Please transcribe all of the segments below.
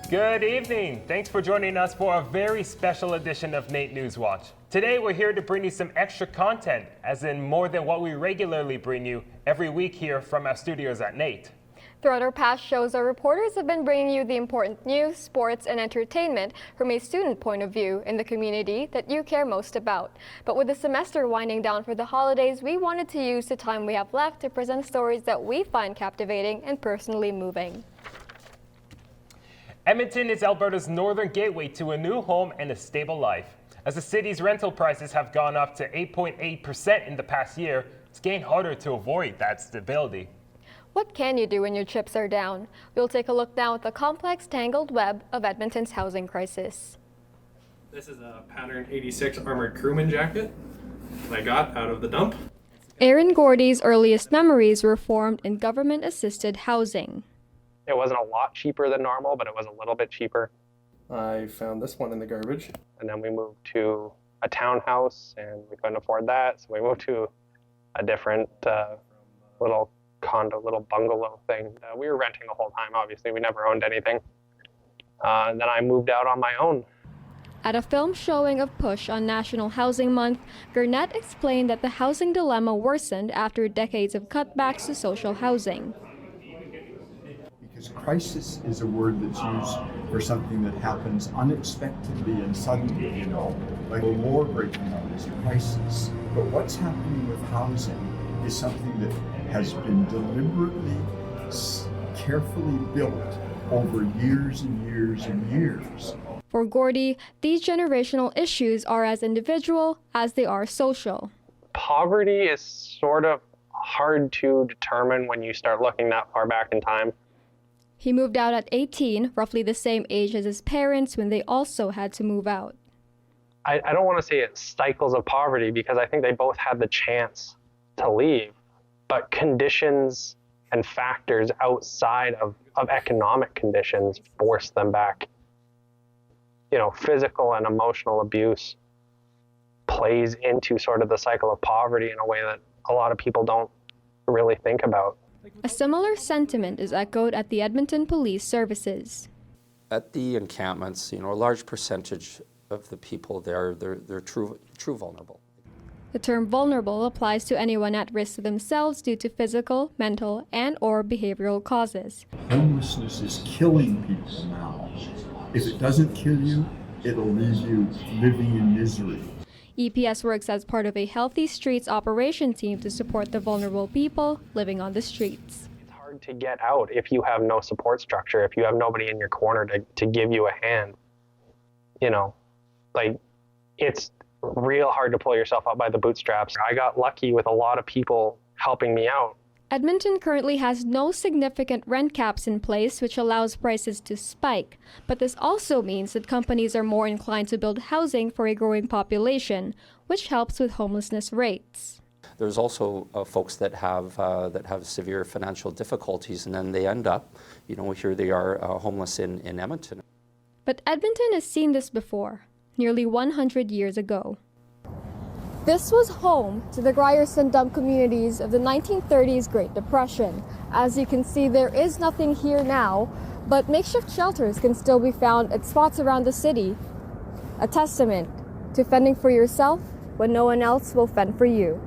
Good evening. Thanks for joining us for a very special edition of NAIT NewsWatch. Today we're here to bring you some extra content, as in more than what we regularly bring you every week here from our studios at NAIT. Throughout our past shows, our reporters have been bringing you the important news, sports, and entertainment from a student point of view in the community that you care most about. But with the semester winding down for the holidays, we wanted to use the time we have left to present stories that we find captivating and personally moving. Edmonton is Alberta's northern gateway to a new home and a stable life. As the city's rental prices have gone up to 8.8% in the past year, it's getting harder to avoid that stability. What can you do when your chips are down? We'll take a look now at the complex, tangled web of Edmonton's housing crisis. This is a pattern 86 armored crewman jacket I got out of the dump. Aaron Gordy's earliest memories were formed in government-assisted housing. It wasn't a lot cheaper than normal, but it was a little bit cheaper. I found this one in the garbage. And then we moved to a townhouse, and we couldn't afford that, so we moved to a different little condo, little bungalow thing. We were renting the whole time, obviously. We never owned anything. Then I moved out on my own. At a film showing of Push on National Housing Month, Gurnett explained that the housing dilemma worsened after decades of cutbacks to social housing. Because crisis is a word that's used for something that happens unexpectedly and suddenly, like a war breaking out is a crisis. But what's happening with housing is something that has been deliberately, carefully built over years and years and years. For Gordy, these generational issues are as individual as they are social. Poverty is sort of hard to determine when you start looking that far back in time. He moved out at 18, roughly the same age as his parents when they also had to move out. I don't want to say it's cycles of poverty because I think they both had the chance to leave, but conditions and factors outside of economic conditions forced them back. You know, physical and emotional abuse plays into sort of the cycle of poverty in a way that a lot of people don't really think about. A similar sentiment is echoed at the Edmonton Police Services. At the encampments, a large percentage of the people there, they're true vulnerable. The term vulnerable applies to anyone at risk to themselves due to physical, mental, and/or behavioral causes. Homelessness is killing people now. If it doesn't kill you, it'll leave you living in misery. EPS works as part of a Healthy Streets operation team to support the vulnerable people living on the streets. It's hard to get out if you have no support structure, if you have nobody in your corner to give you a hand. It's real hard to pull yourself out by the bootstraps. I got lucky with a lot of people helping me out. Edmonton currently has no significant rent caps in place, which allows prices to spike. But this also means that companies are more inclined to build housing for a growing population, which helps with homelessness rates. There's also folks that have severe financial difficulties, and then they end up, here they are homeless in Edmonton. But Edmonton has seen this before, nearly 100 years ago. This was home to the Grierson dump communities of the 1930s Great Depression. As you can see, there is nothing here now, but makeshift shelters can still be found at spots around the city. A testament to fending for yourself when no one else will fend for you.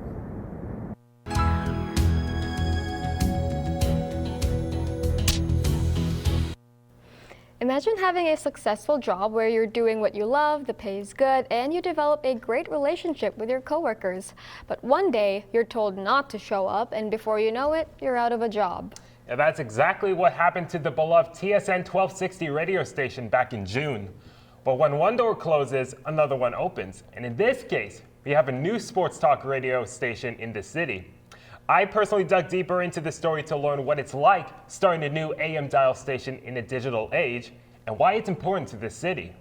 Imagine having a successful job where you're doing what you love, the pay is good, and you develop a great relationship with your coworkers. But one day, you're told not to show up, and before you know it, you're out of a job. And that's exactly what happened to the beloved TSN 1260 radio station back in June. But when one door closes, another one opens. And in this case, we have a new sports talk radio station in the city. I personally dug deeper into the story to learn what it's like starting a new AM dial station in a digital age and why it's important to this city.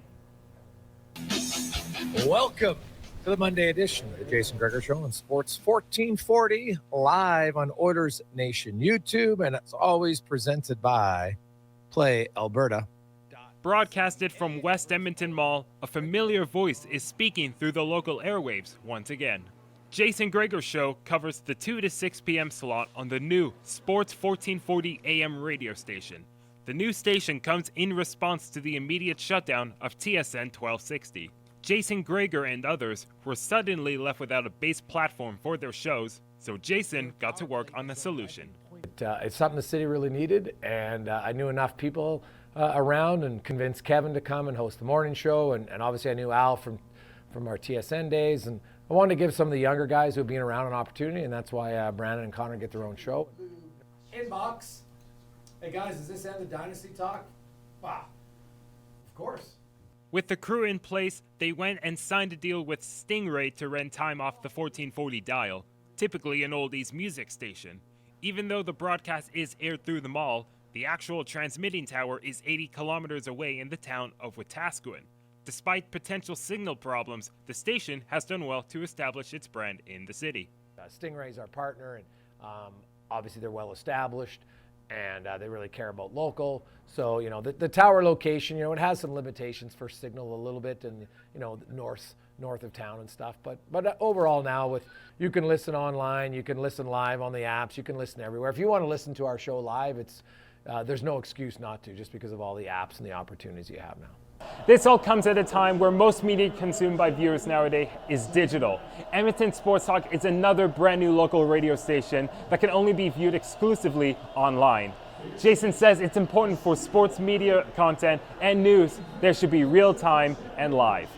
Welcome to the Monday edition of the Jason Gregor Show on Sports 1440, live on Oilers Nation YouTube, and it's always presented by Play Alberta. Broadcasted from West Edmonton Mall, a familiar voice is speaking through the local airwaves once again. Jason Gregor Show covers the 2 to 6 p.m. slot on the new Sports 1440 AM radio station. The new station comes in response to the immediate shutdown of TSN 1260. Jason Greger and others were suddenly left without a base platform for their shows, so Jason got to work on a solution. It's something the city really needed, and I knew enough people around and convinced Kevin to come and host the morning show, and obviously I knew Al from our TSN days, and I wanted to give some of the younger guys who have been around an opportunity, and that's why Brandon and Connor get their own show. Inbox. Hey guys, does this end the Dynasty talk? Wow. Of course. With the crew in place, they went and signed a deal with Stingray to rent time off the 1440 dial, typically an oldies music station. Even though the broadcast is aired through the mall, the actual transmitting tower is 80 kilometers away in the town of Wetaskiwin. Despite potential signal problems, the station has done well to establish its brand in the city. Stingray's our partner, and obviously they're well established, and they really care about local. So, the tower location, it has some limitations for signal a little bit, and north of town and stuff. But overall now, you can listen online, you can listen live on the apps, you can listen everywhere. If you want to listen to our show live, there's no excuse not to, just because of all the apps and the opportunities you have now. This all comes at a time where most media consumed by viewers nowadays is digital. Edmonton Sports Talk is another brand new local radio station that can only be viewed exclusively online. Jason says it's important for sports media content and news, there should be real time and live.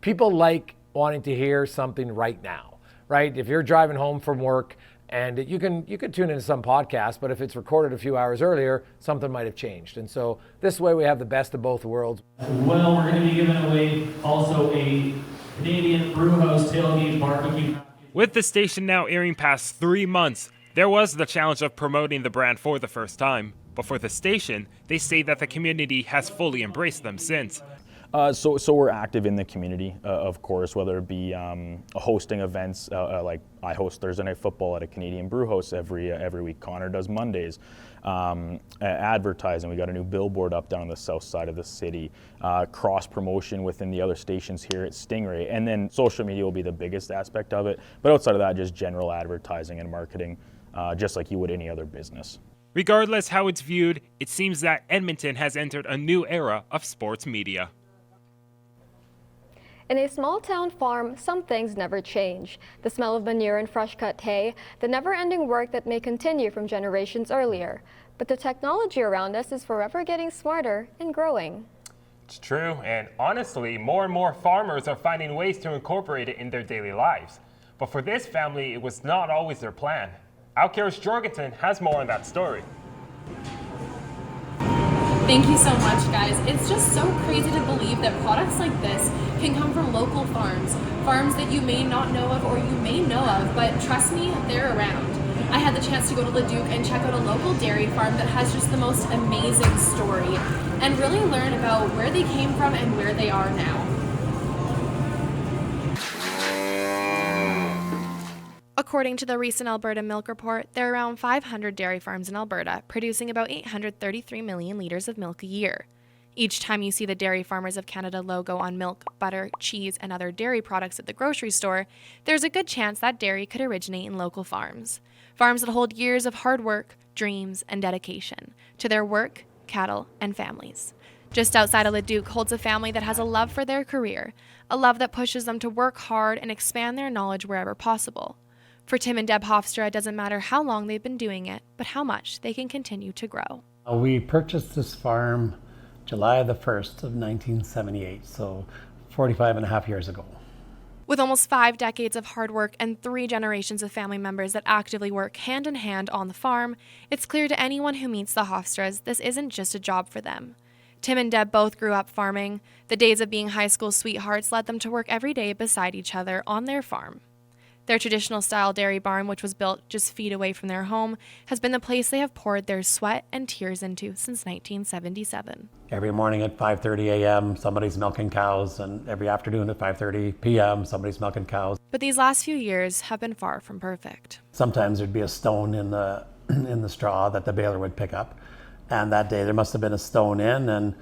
People like wanting to hear something right now, right? If you're driving home from work, and you can tune into some podcast, but if it's recorded a few hours earlier, something might have changed. And so this way we have the best of both worlds. Well, we're going to be giving away also a Canadian Brewhouse tailgate barbecue. With the station now airing past 3 months, there was the challenge of promoting the brand for the first time. But for the station, they say that the community has fully embraced them since. So we're active in the community, of course, whether it be hosting events, like I host Thursday Night Football at a Canadian Brewhouse every week. Connor does Mondays. Advertising, we got a new billboard up down on the south side of the city. Cross promotion within the other stations here at Stingray, and then social media will be the biggest aspect of it. But outside of that, just general advertising and marketing, just like you would any other business. Regardless how it's viewed, it seems that Edmonton has entered a new era of sports media. In a small-town farm, some things never change. The smell of manure and fresh-cut hay, the never-ending work that may continue from generations earlier. But the technology around us is forever getting smarter and growing. It's true, and honestly, more and more farmers are finding ways to incorporate it in their daily lives. But for this family, it was not always their plan. Alcaris Jorgensen has more on that story. Thank you so much, guys. It's just so crazy to believe that products like this can come from local farms that you may not know of or you may know of, but trust me, they're around. I had the chance to go to Leduc and check out a local dairy farm that has just the most amazing story and really learn about where they came from and where they are now. According to the recent Alberta Milk Report, there are around 500 dairy farms in Alberta, producing about 833 million litres of milk a year. Each time you see the Dairy Farmers of Canada logo on milk, butter, cheese, and other dairy products at the grocery store, there's a good chance that dairy could originate in local farms. Farms that hold years of hard work, dreams, and dedication to their work, cattle, and families. Just outside of Leduc holds a family that has a love for their career, a love that pushes them to work hard and expand their knowledge wherever possible. For Tim and Deb Hofstra, it doesn't matter how long they've been doing it, but how much they can continue to grow. We purchased this farm July the 1st of 1978, so 45 and a half years ago. With almost 5 decades of hard work and 3 generations of family members that actively work hand in hand on the farm, it's clear to anyone who meets the Hofstras this isn't just a job for them. Tim and Deb both grew up farming. The days of being high school sweethearts led them to work every day beside each other on their farm. Their traditional-style dairy barn, which was built just feet away from their home, has been the place they have poured their sweat and tears into since 1977. Every morning at 5:30 a.m., somebody's milking cows, and every afternoon at 5:30 p.m., somebody's milking cows. But these last few years have been far from perfect. Sometimes there'd be a stone in the straw that the baler would pick up, and that day there must have been a stone in, and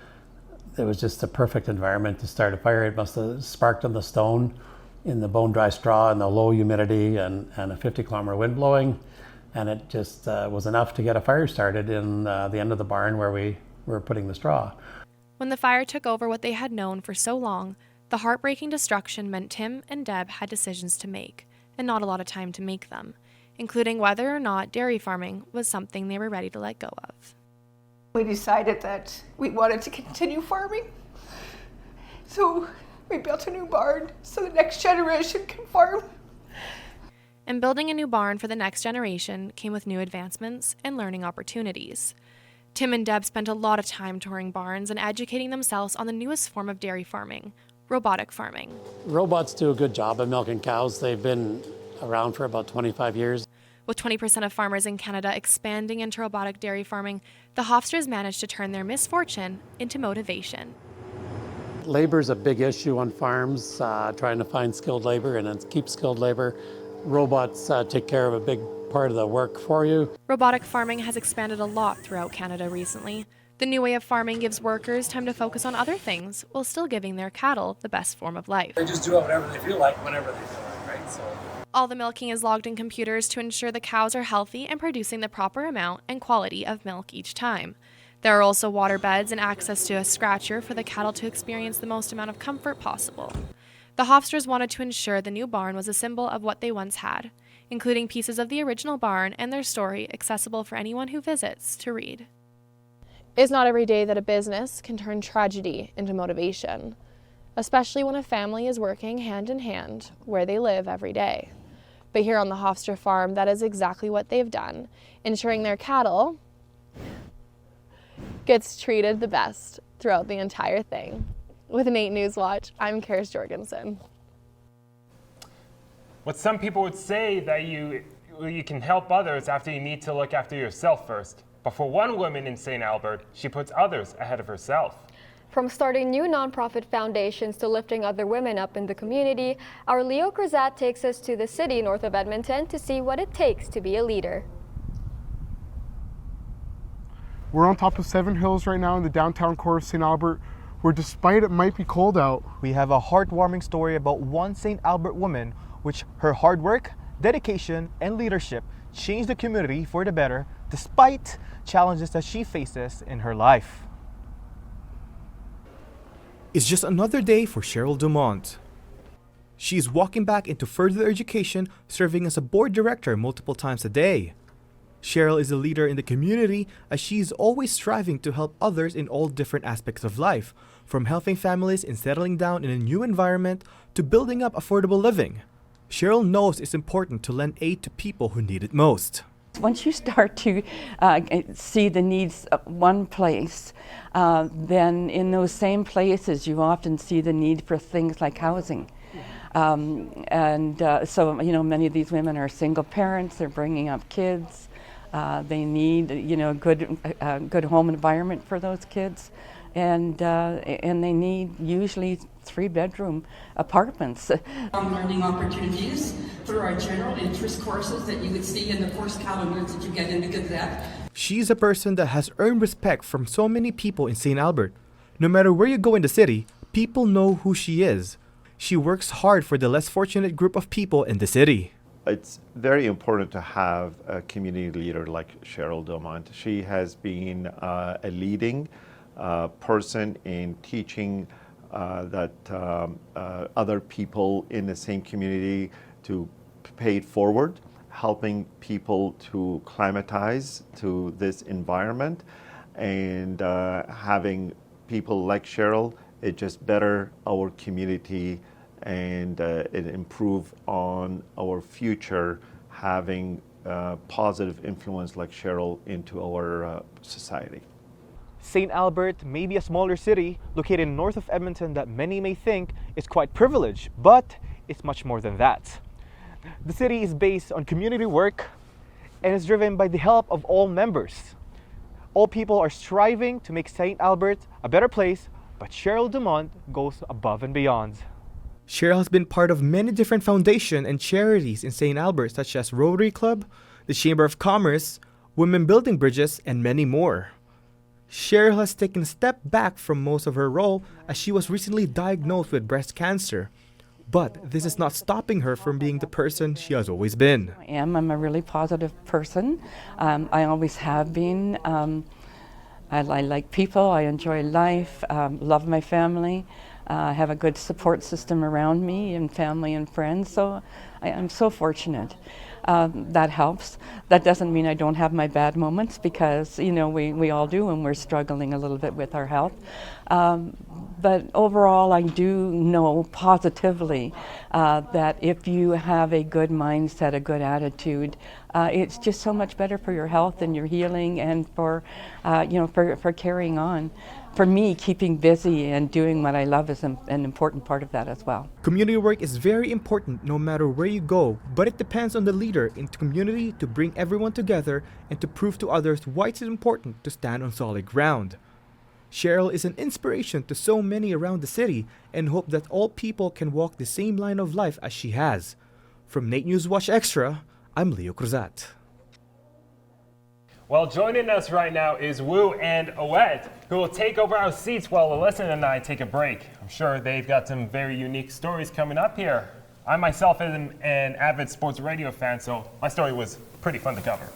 it was just a perfect environment to start a fire. It must have sparked on the stone in the bone-dry straw and the low humidity and a 50-kilometer wind blowing, and it just was enough to get a fire started in the end of the barn where we were putting the straw. When the fire took over what they had known for so long, the heartbreaking destruction meant Tim and Deb had decisions to make, and not a lot of time to make them, including whether or not dairy farming was something they were ready to let go of. We decided that we wanted to continue farming, so we built a new barn so the next generation can farm. And building a new barn for the next generation came with new advancements and learning opportunities. Tim and Deb spent a lot of time touring barns and educating themselves on the newest form of dairy farming, robotic farming. Robots do a good job of milking cows. They've been around for about 25 years. With 20% of farmers in Canada expanding into robotic dairy farming, the Hofstras managed to turn their misfortune into motivation. Labor is a big issue on farms, trying to find skilled labor and then keep skilled labor. Robots take care of a big part of the work for you. Robotic farming has expanded a lot throughout Canada recently. The new way of farming gives workers time to focus on other things while still giving their cattle the best form of life. They just do whatever they feel like whenever they feel like, right? So all the milking is logged in computers to ensure the cows are healthy and producing the proper amount and quality of milk each time. There are also water beds and access to a scratcher for the cattle to experience the most amount of comfort possible. The Hofstras wanted to ensure the new barn was a symbol of what they once had, including pieces of the original barn and their story accessible for anyone who visits to read. It's not every day that a business can turn tragedy into motivation, especially when a family is working hand in hand where they live every day. But here on the Hofstra farm, that is exactly what they've done, ensuring their cattle gets treated the best throughout the entire thing. With NAIT NewsWatch, I'm Karis Jorgensen. What some people would say that you can help others after you need to look after yourself first. But for one woman in St. Albert, she puts others ahead of herself. From starting new nonprofit foundations to lifting other women up in the community, our Leo Cruzat takes us to the city north of Edmonton to see what it takes to be a leader. We're on top of Seven Hills right now in the downtown core of St. Albert, where despite it might be cold out, we have a heartwarming story about one St. Albert woman, which her hard work, dedication, and leadership changed the community for the better despite challenges that she faces in her life. It's just another day for Cheryl Dumont. She is walking back into further education, serving as a board director multiple times a day. Cheryl is a leader in the community as she is always striving to help others in all different aspects of life, from helping families in settling down in a new environment to building up affordable living. Cheryl knows it's important to lend aid to people who need it most. Once you start to see the needs of one place, then in those same places you often see the need for things like housing. So, you know, many of these women are single parents, they're bringing up kids, they need, you know, good home environment for those kids, and they need usually 3-bedroom apartments. Learning opportunities through our general interest courses that you would see in the course calendars that you get in the Gazette. She's a person that has earned respect from so many people in St. Albert. No matter where you go in the city, people know who she is. She works hard for the less fortunate group of people in the city. It's very important to have a community leader like Cheryl Dumont. She has been a leading person in teaching that other people in the same community to pay it forward, helping people to climatize to this environment, and having people like Cheryl, it just better our community and it improve on our future, having positive influence like Cheryl into our society. St. Albert may be a smaller city located north of Edmonton that many may think is quite privileged, but it's much more than that. The city is based on community work and is driven by the help of all members. All people are striving to make St. Albert a better place, but Cheryl Dumont goes above and beyond. Cheryl has been part of many different foundations and charities in St. Albert, such as Rotary Club, the Chamber of Commerce, Women Building Bridges, and many more. Cheryl has taken a step back from most of her role as she was recently diagnosed with breast cancer. But this is not stopping her from being the person she has always been. I'm a really positive person. I always have been. I like people, I enjoy life, love my family, have a good support system around me and family and friends, so I'm so fortunate. That helps. That doesn't mean I don't have my bad moments, because we all do when we're struggling a little bit with our health. But overall, I do know positively that if you have a good mindset, a good attitude, it's just so much better for your health and your healing, and for carrying on. For me, keeping busy and doing what I love is an important part of that as well. Community work is very important no matter where you go, but it depends on the leader in the community to bring everyone together and to prove to others why it's important to stand on solid ground. Cheryl is an inspiration to so many around the city, and hope that all people can walk the same line of life as she has. From NAIT NewsWatch Extra, I'm Leo Cruzat. Well, joining us right now is Wu and Owette, who will take over our seats while Alyssa and I take a break. I'm sure they've got some very unique stories coming up here. I myself am an avid sports radio fan, so my story was pretty fun to cover.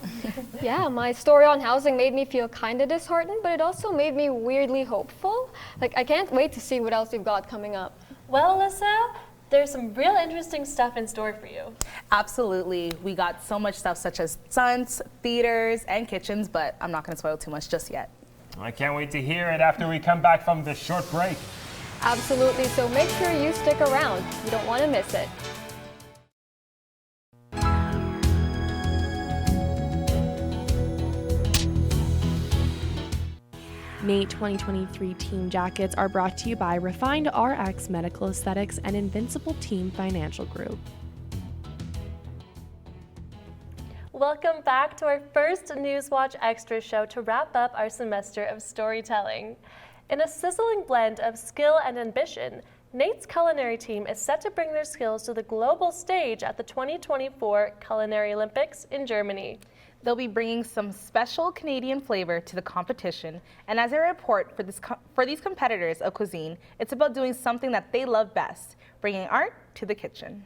Yeah, my story on housing made me feel kind of disheartened, but it also made me weirdly hopeful. I can't wait to see what else you've got coming up. Well, Alyssa, there's some real interesting stuff in store for you. Absolutely. We got so much stuff, such as stunts, theaters, and kitchens, but I'm not going to spoil too much just yet. I can't wait to hear it after we come back from this short break. Absolutely, so make sure you stick around. You don't want to miss it. NAIT 2023 team jackets are brought to you by Refined RX Medical Aesthetics and Invincible Team Financial Group. Welcome back to our first NewsWatch Extra show to wrap up our semester of storytelling. In a sizzling blend of skill and ambition, NAIT's culinary team is set to bring their skills to the global stage at the 2024 Culinary Olympics in Germany. They'll be bringing some special Canadian flavor to the competition, and as a report for these competitors of cuisine, it's about doing something that they love best, bringing art to the kitchen.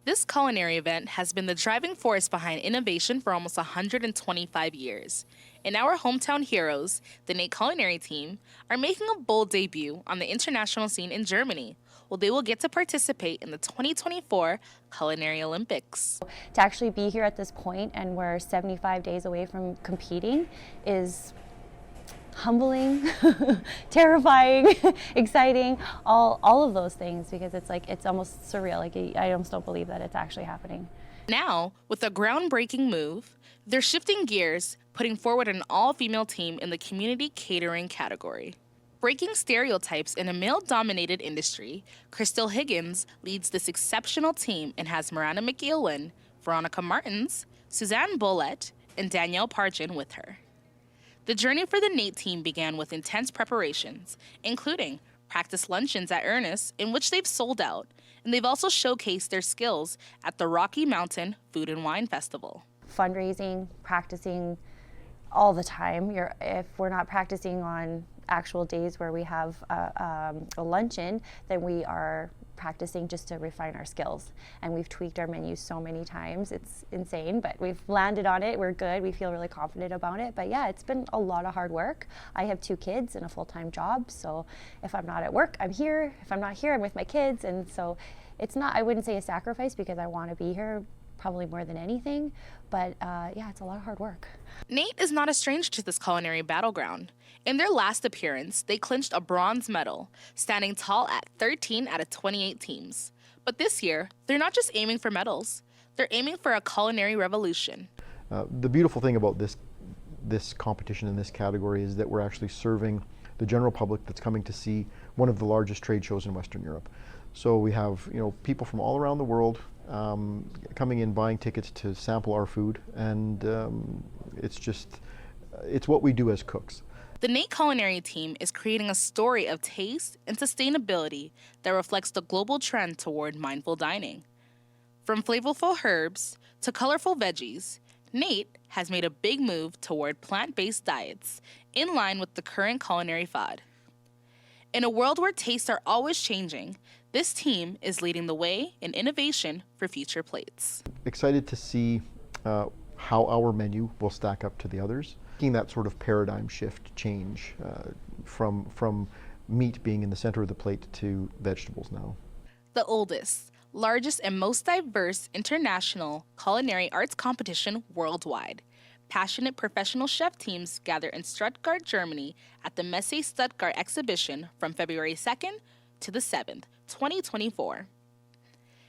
This culinary event has been the driving force behind innovation for almost 125 years. And our hometown heroes, the NAIT culinary team, are making a bold debut on the international scene in Germany. Well, they will get to participate in the 2024 Culinary Olympics. To actually be here at this point, and we're 75 days away from competing, is humbling, terrifying, exciting, all of those things, because it's almost surreal. I almost don't believe that it's actually happening. Now, with a groundbreaking move, they're shifting gears, putting forward an all-female team in the community catering category. Breaking stereotypes in a male-dominated industry, Crystal Higgins leads this exceptional team and has Miranda McEwen, Veronica Martins, Suzanne Bolette, and Danielle Pargin with her. The journey for the NAIT team began with intense preparations, including practice luncheons at Ernest, in which they've sold out, and they've also showcased their skills at the Rocky Mountain Food and Wine Festival. Fundraising, practicing all the time. If we're not practicing on actual days where we have a luncheon, then we are practicing just to refine our skills. And we've tweaked our menu so many times, it's insane, but we've landed on it, we're good, we feel really confident about it. But yeah, it's been a lot of hard work. I have 2 kids and a full-time job, so if I'm not at work, I'm here. If I'm not here, I'm with my kids, and so it's not, I wouldn't say a sacrifice, because I want to be here probably more than anything, but yeah, it's a lot of hard work. NAIT is not a stranger to this culinary battleground. In their last appearance, they clinched a bronze medal, standing tall at 13 out of 28 teams. But this year, they're not just aiming for medals, they're aiming for a culinary revolution. The beautiful thing about this competition in this category is that we're actually serving the general public that's coming to see one of the largest trade shows in Western Europe. So we have people from all around the world coming in, buying tickets to sample our food, and it's what we do as cooks. The NAIT culinary team is creating a story of taste and sustainability that reflects the global trend toward mindful dining. From flavorful herbs to colorful veggies, NAIT has made a big move toward plant-based diets in line with the current culinary fad. In a world where tastes are always changing, this team is leading the way in innovation for future plates. Excited to see how our menu will stack up to the others. Making that sort of paradigm shift change from meat being in the center of the plate to vegetables now. The oldest, largest, and most diverse international culinary arts competition worldwide. Passionate professional chef teams gather in Stuttgart, Germany at the Messe Stuttgart exhibition from February 2nd to the 7th, 2024.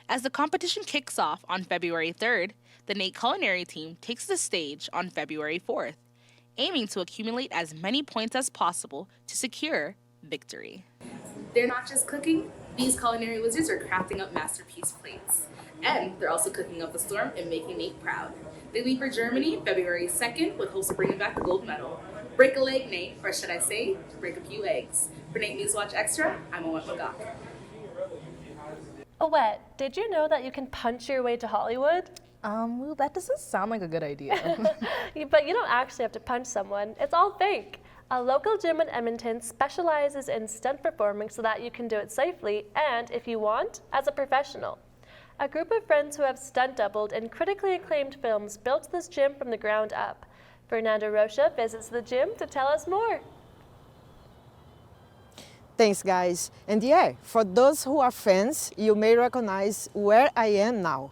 As the competition kicks off on February 3rd, the NAIT culinary team takes the stage on February 4th, aiming to accumulate as many points as possible to secure victory. They're not just cooking, these culinary wizards are crafting up masterpiece plates. And they're also cooking up a storm and making NAIT proud. They leave for Germany February 2nd with hopes of bringing back the gold medal. Break a leg, NAIT, or should I say, break a few eggs. For NAIT NewsWatch Extra, I'm Owet Magak. Owet, did you know that you can punch your way to Hollywood? Well, that doesn't sound like a good idea. But you don't actually have to punch someone. It's all fake. A local gym in Edmonton specializes in stunt performing so that you can do it safely and, if you want, as a professional. A group of friends who have stunt doubled in critically acclaimed films built this gym from the ground up. Fernando Rocha visits the gym to tell us more. Thanks, guys. And yeah, for those who are fans, you may recognize where I am now.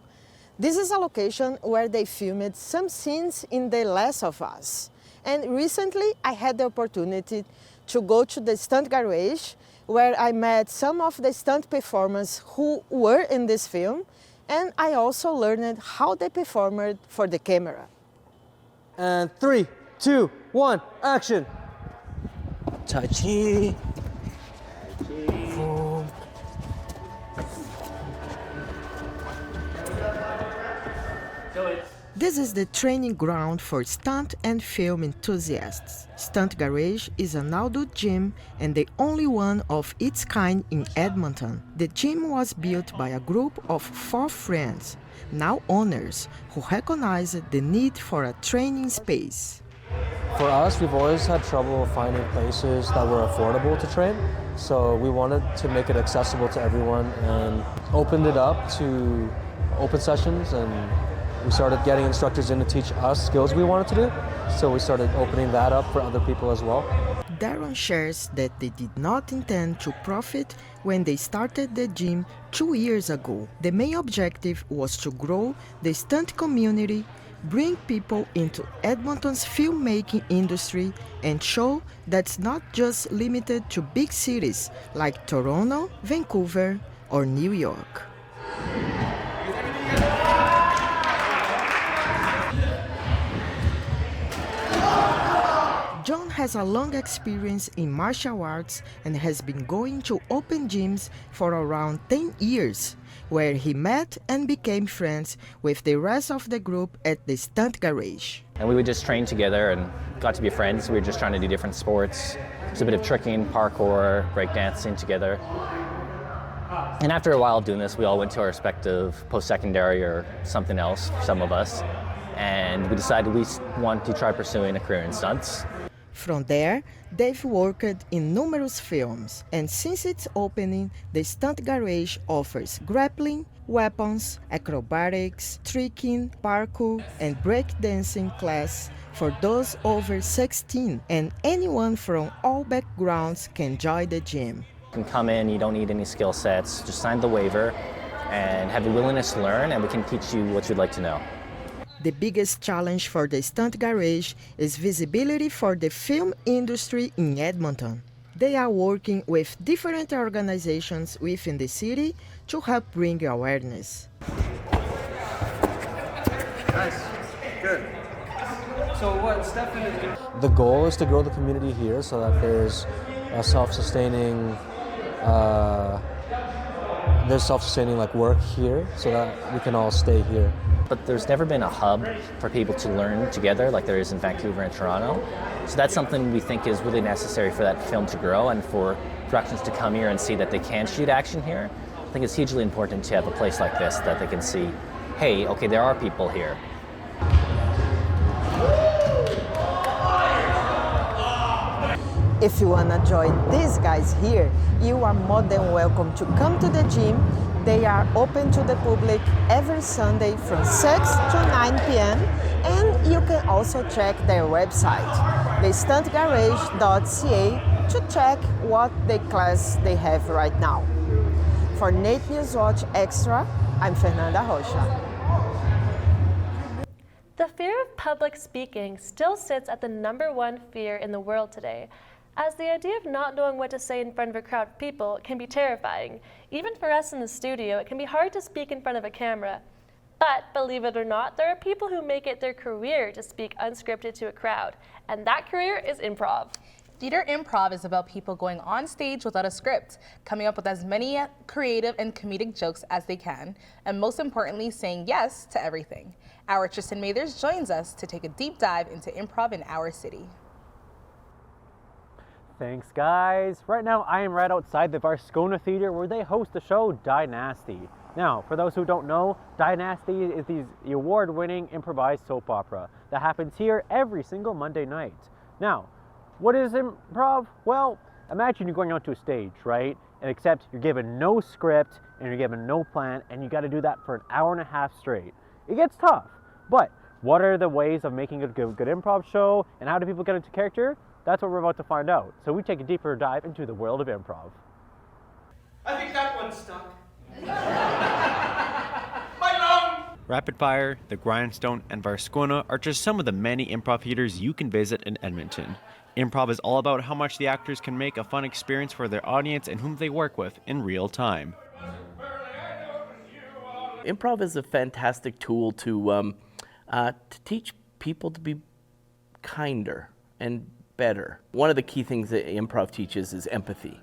This is a location where they filmed some scenes in The Last of Us. And recently, I had the opportunity to go to the stunt garage where I met some of the stunt performers who were in this film, and I also learned how they performed for the camera. And 3, 2, 1, action! Tai Chi. This is the training ground for stunt and film enthusiasts. Stunt Garage is an outdoor gym and the only one of its kind in Edmonton. The gym was built by a group of 4 friends, now owners, who recognized the need for a training space. For us, we've always had trouble finding places that were affordable to train, so we wanted to make it accessible to everyone and opened it up to open sessions, and we started getting instructors in to teach us skills we wanted to do, so we started opening that up for other people as well. Darren shares that they did not intend to profit when they started the gym 2 years ago. The main objective was to grow the stunt community, bring people into Edmonton's filmmaking industry, and show that's not just limited to big cities like Toronto, Vancouver, or New York. John has a long experience in martial arts and has been going to open gyms for around 10 years, where he met and became friends with the rest of the group at the Stunt Garage. And we would just train together and got to be friends. We were just trying to do different sports. There's a bit of tricking, parkour, breakdancing together. And after a while of doing this, we all went to our respective post-secondary or something else, some of us, and we decided we wanted to try pursuing a career in stunts. From there, they've worked in numerous films, and since its opening, the Stunt Garage offers grappling, weapons, acrobatics, tricking, parkour, and breakdancing class for those over 16, and anyone from all backgrounds can join the gym. You can come in, you don't need any skill sets, just sign the waiver and have a willingness to learn, and we can teach you what you'd like to know. The biggest challenge for the Stunt Garage is visibility for the film industry in Edmonton. They are working with different organizations within the city to help bring awareness. Nice, good. So what Stefan is doing? The goal is to grow the community here so that there's a self-sustaining like work here so that we can all stay here. But there's never been a hub for people to learn together like there is in Vancouver and Toronto. So that's something we think is really necessary for that film to grow and for productions to come here and see that they can shoot action here. I think it's hugely important to have a place like this that they can see, hey, okay, there are people here. If you want to join these guys here, you are more than welcome to come to the gym They are open to the public every Sunday from 6 to 9 p.m. and you can also check their website, thestuntgarage.ca, to check what the class they have right now. For NAIT NewsWatch Extra, I'm Fernanda Rocha. The fear of public speaking still sits at the #1 fear in the world today, as the idea of not knowing what to say in front of a crowd of people can be terrifying. Even for us in the studio, it can be hard to speak in front of a camera. But believe it or not, there are people who make it their career to speak unscripted to a crowd, and that career is improv. Theater improv is about people going on stage without a script, coming up with as many creative and comedic jokes as they can, and most importantly, saying yes to everything. Our Tristan Mathers joins us to take a deep dive into improv in our city. Thanks, guys. Right now, I am right outside the Varscona Theater where they host the show Dynasty. Now, for those who don't know, Dynasty is the award-winning improvised soap opera that happens here every single Monday night. Now, what is improv? Well, imagine you're going out to a stage, right? And except you're given no script and you're given no plan, and you got to do that for an hour and a half straight. It gets tough, but what are the ways of making a good improv show, and how do people get into character? That's what we're about to find out. So we take a deeper dive into the world of improv. I think that one's stuck. My lung! Rapid Fire, The Grindstone, and Varscona are just some of the many improv theaters you can visit in Edmonton. Improv is all about how much the actors can make a fun experience for their audience and whom they work with in real time. Improv is a fantastic tool to teach people to be kinder and better. One of the key things that improv teaches is empathy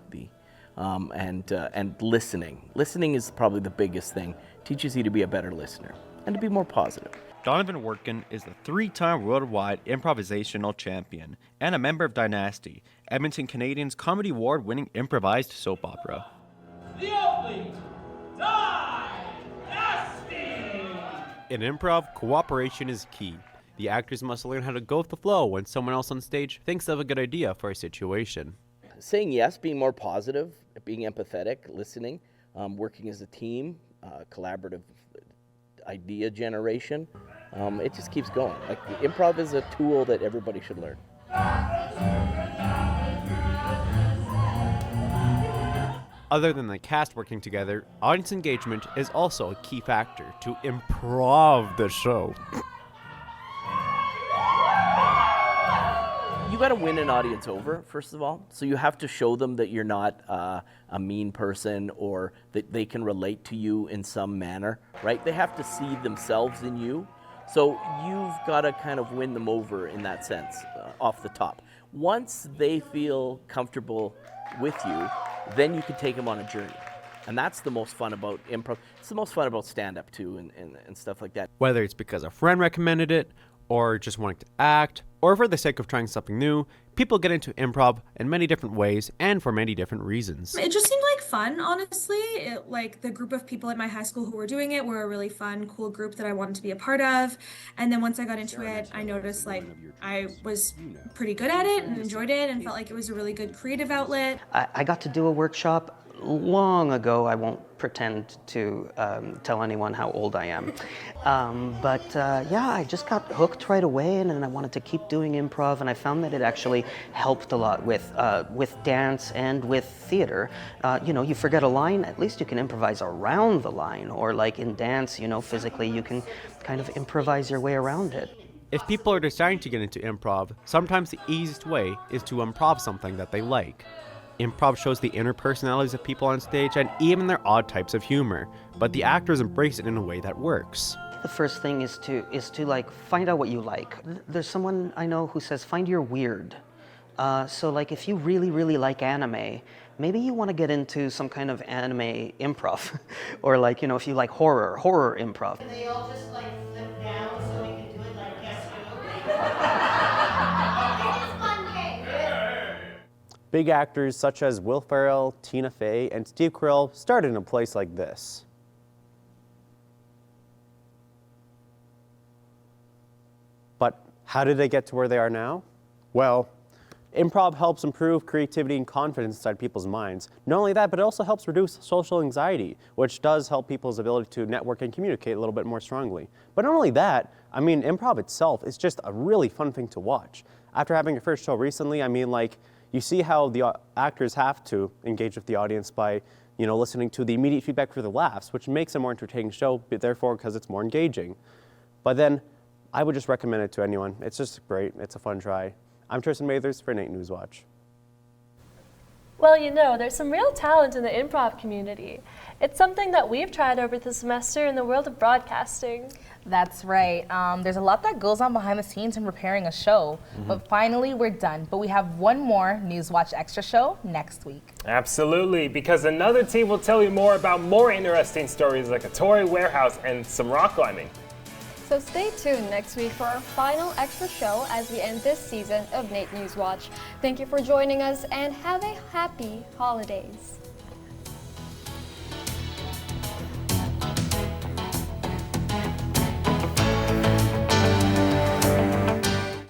and listening. Listening is probably the biggest thing. It teaches you to be a better listener and to be more positive. Donovan Wortkin is the 3-time worldwide improvisational champion and a member of Dynasty, Edmonton Canadians' Comedy Award-winning improvised soap opera. The only Dynasty! In improv, cooperation is key. The actors must learn how to go with the flow when someone else on stage thinks of a good idea for a situation. Saying yes, being more positive, being empathetic, listening, working as a team, collaborative idea generation. It just keeps going. Like, improv is a tool that everybody should learn. Other than the cast working together, audience engagement is also a key factor to improv the show. You got to win an audience over, first of all. So you have to show them that you're not a mean person or that they can relate to you in some manner, right? They have to see themselves in you. So you've got to kind of win them over in that sense, off the top. Once they feel comfortable with you, then you can take them on a journey. And that's the most fun about improv. It's the most fun about stand-up too and stuff like that. Whether it's because a friend recommended it, or just wanting to act, or for the sake of trying something new, people get into improv in many different ways and for many different reasons. It just seemed like fun, honestly. Like the group of people at my high school who were doing it were a really fun, cool group that I wanted to be a part of. And then once I got into it, I noticed like I was pretty good at it and enjoyed it and felt like it was a really good creative outlet. I got to do a workshop long ago. I won't pretend to tell anyone how old I am. Yeah, I just got hooked right away, and I wanted to keep doing improv, and I found that it actually helped a lot with dance and with theater. You know, you forget a line, at least you can improvise around the line, or like in dance, you know, physically you can kind of improvise your way around it. If people are deciding to get into improv, sometimes the easiest way is to improv something that they like. Improv shows the inner personalities of people on stage and even their odd types of humor, but the actors embrace it in a way that works. The first thing is to like find out what you like. There's someone I know who says find your weird. So like if you really like anime, maybe you want to get into some kind of anime improv, or like, you know, if you like horror improv. Can they all just like flip down so we can do it like yes Big actors such as Will Ferrell, Tina Fey, and Steve Carell started in a place like this. But how did they get to where they are now? Well, Improv helps improve creativity and confidence inside people's minds. Not only that, but it also helps reduce social anxiety, which does help people's ability to network and communicate a little bit more strongly. But not only that, I mean, improv itself is just a really fun thing to watch. After having your first show recently, I mean, like, you see how the actors have to engage with the audience by, listening to the immediate feedback for the laughs, which makes a more entertaining show, therefore, because it's more engaging. But then, I would just recommend it to anyone. It's just great. It's a fun try. I'm Tristan Mathers for NAIT NewsWatch. Well, there's some real talent in the improv community. It's something that we've tried over the semester in the world of broadcasting. That's right. There's a lot that goes on behind the scenes in preparing a show, but finally we're done. But we have one more NewsWatch Extra show next week. Absolutely, because another team will tell you more about more interesting stories like a toy warehouse and some rock climbing. So stay tuned next week for our final extra show as we end this season of NAIT NewsWatch. Thank you for joining us and have a happy holidays.